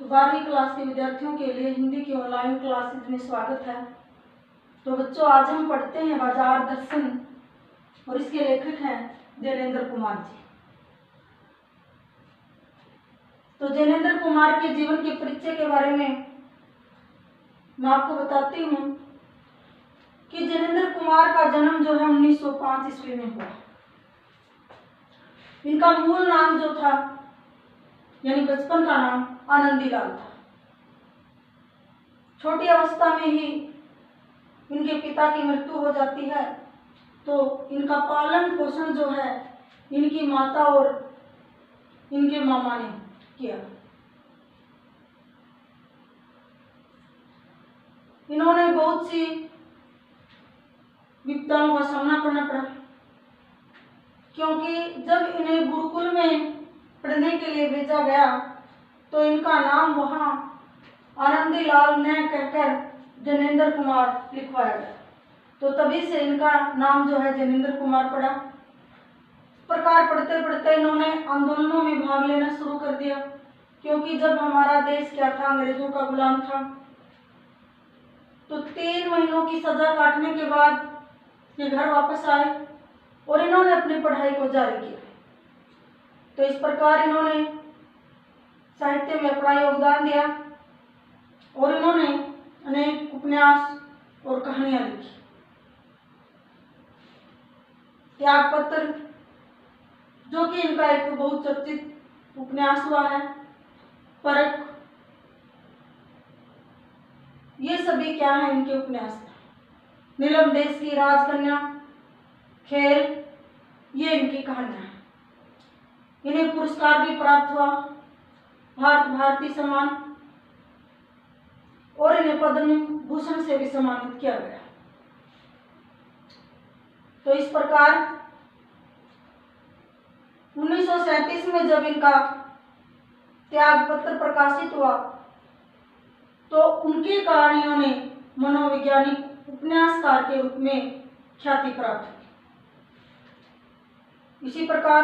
तो 12वीं क्लास के विद्यार्थियों के लिए हिंदी की ऑनलाइन क्लासेज में स्वागत है। तो बच्चों, आज हम पढ़ते हैं बाजार दर्शन और इसके लेखक हैं जैनेन्द्र कुमार जी। तो जैनेन्द्र कुमार के जीवन के परिचय के बारे में मैं आपको बताती हूँ कि जैनेन्द्र कुमार का जन्म जो है 1905 ईस्वी में हुआ। इनका मूल नाम जो था यानी बचपन का नाम आनंदीलाल था। छोटी अवस्था में ही इनके पिता की मृत्यु हो जाती है, तो इनका पालन पोषण जो है इनकी माता और इनके मामा ने किया। इन्होंने बहुत सी विपदाओं का सामना करना पड़ा, क्योंकि जब इन्हें गुरुकुल में पढ़ने के लिए भेजा गया तो इनका नाम वहां आनंदीलाल ने कहकर जैनेन्द्र कुमार लिखवाया गया। तो तभी से इनका नाम जो है जैनेन्द्र कुमार पड़ा। इस प्रकार पढ़ते पढ़ते इन्होंने आंदोलनों में भाग लेना शुरू कर दिया, क्योंकि जब हमारा देश क्या था, अंग्रेजों का गुलाम था। तो 3 महीनों की सजा काटने के बाद ये घर वापस आए और इन्होंने अपनी पढ़ाई को जारी किया। तो इस प्रकार इन्होंने साहित्य में अपना योगदान दिया और इन्होंने अनेक उपन्यास और कहानियां लिखी। त्यागपत्र जो कि इनका एक बहुत चर्चित उपन्यास हुआ है, परख, ये सभी क्या है इनके उपन्यास। नीलम देश की राजकन्या, खेल, ये इनकी कहानियां हैं। इन्हें पुरस्कार भी प्राप्त हुआ, भारतीय सम्मान, और इन्हें पद्म भूषण से भी सम्मानित किया गया। तो इस प्रकार 1937 में जब इनका त्यागपत्र प्रकाशित हुआ तो उनकी कहानियों ने मनोवैज्ञानिक उपन्यासकार के रूप में ख्याति प्राप्त की। इसी प्रकार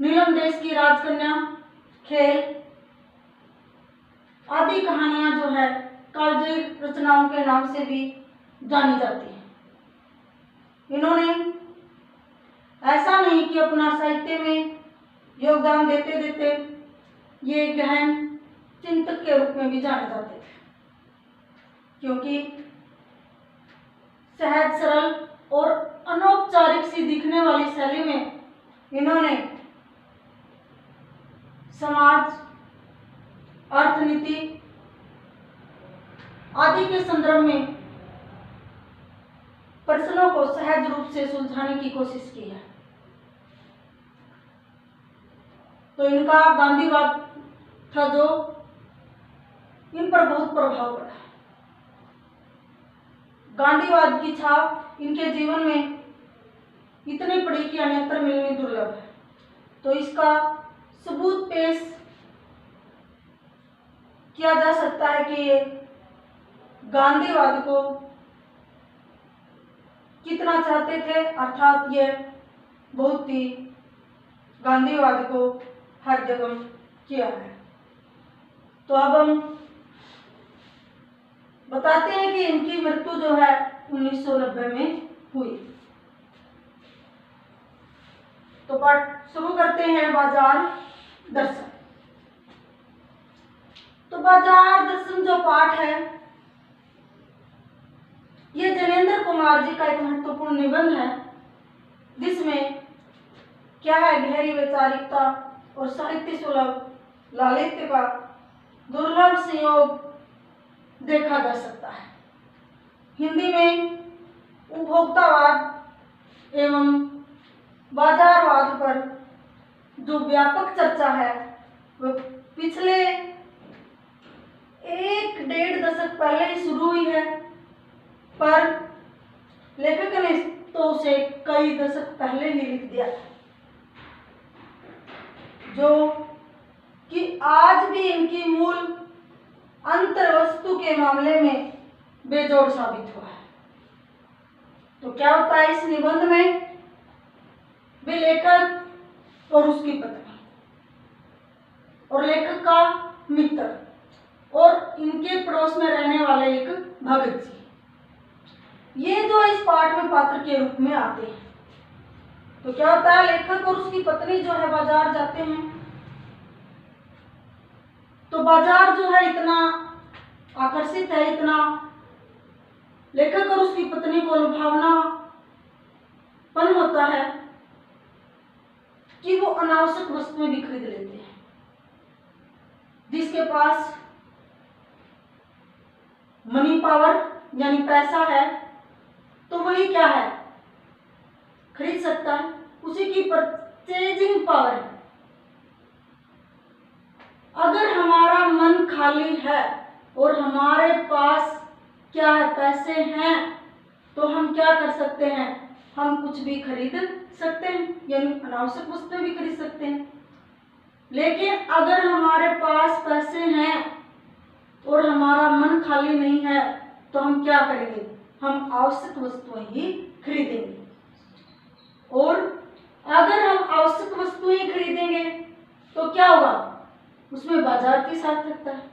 नीलम देश की राजकन्या, खेल आदि कहानियां जो है कालजयी रचनाओं के नाम से भी जानी जाती है। इन्होंने ऐसा नहीं कि अपना साहित्य में योगदान देते देते ये गहन चिंतक के रूप में भी जाने जाते थे, क्योंकि सहज सरल और अनौपचारिक सी दिखने वाली शैली में इन्होंने समाज, अर्थनीति आदि के संदर्भ में प्रश्नों को सहज रूप से सुलझाने की कोशिश की है। तो इनका गांधीवाद था जो इन पर बहुत प्रभाव पड़ा। गांधीवाद की छाप इनके जीवन में इतनी पड़ी कि अन्यत्र मिलनी दुर्लभ है। तो इसका सबूत पेश किया जा सकता है कि ये गांधीवाद को कितना चाहते थे, अर्थात ये बहुत ही गांधीवाद को हर जगह किया है। तो अब हम बताते हैं कि इनकी मृत्यु जो है 1990 में हुई। तो पाठ शुरू करते हैं बाजार दर्शन। तो बाजार दर्शन जो पाठ है ये जैनेन्द्र कुमार जी का एक महत्वपूर्ण निबंध है, जिसमें क्या है गहरी वैचारिकता और साहित्य सुलभ लालित्य का दुर्लभ संयोग देखा जा सकता है। हिंदी में उपभोक्तावाद एवं बाजारवाद पर जो व्यापक चर्चा है वो पिछले 1-1.5 दशक पहले ही शुरू हुई है, पर लेखक ने तो उसे कई दशक पहले ही लिख दिया, जो कि आज भी इनकी मूल अंतर्वस्तु के मामले में बेजोड़ साबित हुआ है। तो क्या होता है इस निबंध में? वे लेखक और उसकी पत्नी और लेखक का मित्र और इनके पड़ोस में रहने वाले एक भगत जी, ये जो इस पाठ में पात्र के रूप में आते हैं। तो क्या होता है, लेखक और उसकी पत्नी जो है बाजार जाते हैं। तो बाजार जो है इतना आकर्षित है, इतना लेखक और उसकी पत्नी को लुभावनापन होता है कि वो अनावश्यक वस्तुएं भी खरीद लेते हैं। जिसके पास मनी पावर यानी पैसा है तो वही क्या है, खरीद सकता है, उसी की परचेजिंग पावर है। अगर हमारा मन खाली है और हमारे पास क्या है, पैसे हैं, तो हम क्या कर सकते हैं, हम कुछ भी खरीद सकते हैं, यानी अनावश्यक वस्तुएं भी खरीद सकते हैं। लेकिन अगर हमारे पास पैसे हैं और हमारा मन खाली नहीं है तो हम क्या करेंगे, हम आवश्यक वस्तुएं ही खरीदेंगे। और अगर हम आवश्यक वस्तुएं खरीदेंगे तो क्या होगा, उसमें बाजार की सार्थकता है।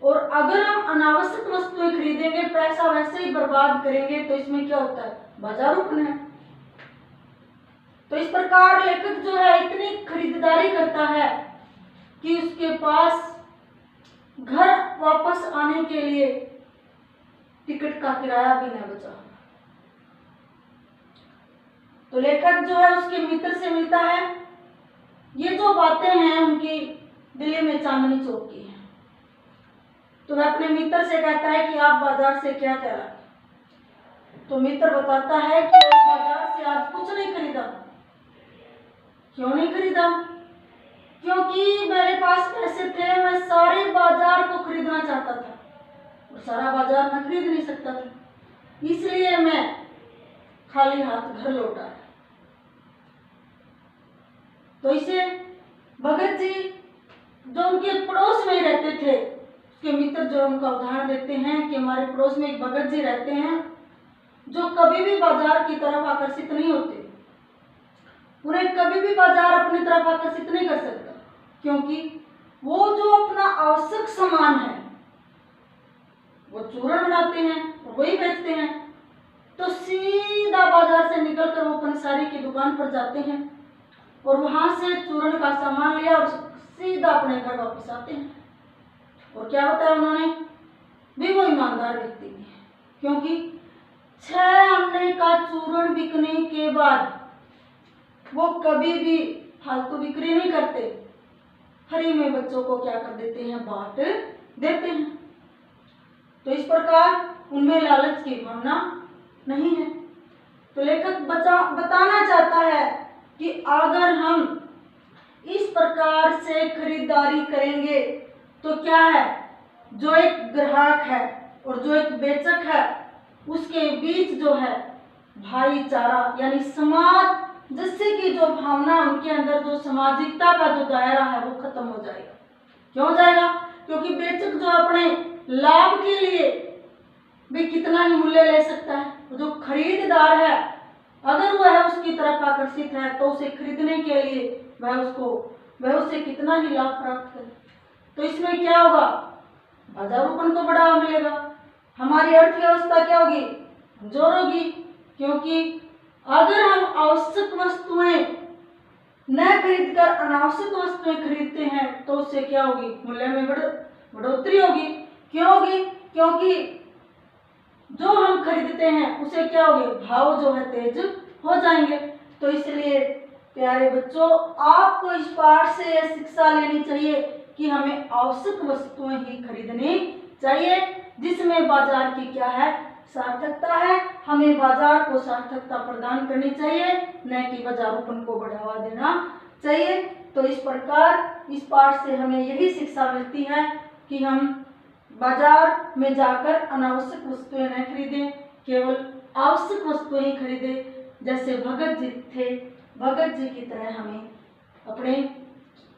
और अगर हम अनावश्यक वस्तुएं खरीदेंगे, पैसा वैसे ही बर्बाद करेंगे, तो इसमें क्या होता है, बाजारूपन है। तो इस प्रकार लेखक जो है इतनी खरीदारी करता है कि उसके पास घर वापस आने के लिए टिकट का किराया भी न बचा। तो लेखक जो है उसके मित्र से मिलता है। ये जो बातें हैं उनकी दिल्ली में चांदनी चौक की है। तो वह अपने मित्र से कहता है कि आप बाजार से क्या क्या लाए। तो मित्र बताता है कि बाजार से आज कुछ नहीं खरीदा। क्यों नहीं खरीदा? क्योंकि मेरे पास पैसे थे, मैं सारे बाजार को खरीदना चाहता था और सारा बाजार मैं खरीद नहीं सकता था, इसलिए मैं खाली हाथ घर लौटा। तो इसे भगत जी जो उनके पड़ोस में रहते थे, उसके मित्र जो उनका उदाहरण देते हैं कि हमारे पड़ोस में एक भगत जी रहते हैं जो कभी भी बाजार की तरफ आकर्षित नहीं होते। उन्हें कभी भी बाजार अपनी तरफ आकर्षित नहीं कर सकता, क्योंकि वो जो अपना आवश्यक सामान है वो चूर्ण बनाते हैं और वही बेचते हैं। तो सीधा बाजार से निकलकर वो पंसारी की दुकान पर जाते हैं और वहां से चूर्ण का सामान लिया और सीधा अपने घर वापस आते हैं। और क्या होता है, उन्होंने भी वो ईमानदार व्यक्ति भी है, क्योंकि 6 आने का चूर्ण बिकने के बाद वो कभी भी फालतू बिक्री नहीं करते, फ्री में बच्चों को क्या कर देते हैं, बांट देते हैं। तो इस प्रकार उनमें लालच की भावना नहीं है। तो लेखक बताना चाहता है कि अगर हम इस प्रकार से खरीदारी करेंगे तो क्या है, जो एक ग्राहक है और जो एक बेचक है उसके बीच जो है भाईचारा यानी समाज जैसे कि जो भावना उनके अंदर जो सामाजिकता का जो दायरा है वो खत्म हो जाएगा। क्यों हो जाएगा? क्योंकि बेचक जो अपने लाभ के लिए भी कितना ही मूल्य ले सकता है, जो खरीदार है अगर वह उसकी तरफ आकर्षित है तो उसे खरीदने के लिए वह उससे कितना ही लाभ प्राप्त करे। तो इसमें क्या होगा, बाजारूपन को बढ़ावा मिलेगा, हमारी अर्थव्यवस्था क्या होगी, कमजोर होगी। क्योंकि अगर हम आवश्यक वस्तुएं न खरीदकर अनावश्यक वस्तुएं खरीदते हैं तो उससे क्या होगी, मूल्य में बढ़ोतरी होगी। क्यों होगी? क्योंकि जो हम खरीदते हैं उसे क्या होगी, भाव जो है तेज हो जाएंगे। तो इसलिए प्यारे बच्चों, आपको इस पाठ से यह शिक्षा लेनी चाहिए कि हमें आवश्यक वस्तुएं ही खरीदनी चाहिए, जिसमें बाजार की क्या है, सार्थकता है। हमें बाजार को सार्थकता प्रदान करनी चाहिए, न कि बाजारूपन को बढ़ावा देना चाहिए। तो इस प्रकार इस पाठ से हमें यही शिक्षा मिलती है कि हम बाजार में जाकर अनावश्यक वस्तुएं न खरीदें, केवल आवश्यक वस्तुएं ही खरीदें। जैसे भगत जी थे, भगत जी की तरह हमें अपने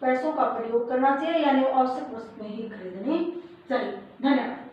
पैसों का प्रयोग करना चाहिए, यानी आवश्यक वस्तुएं ही खरीदनी चाहिए। धन्यवाद।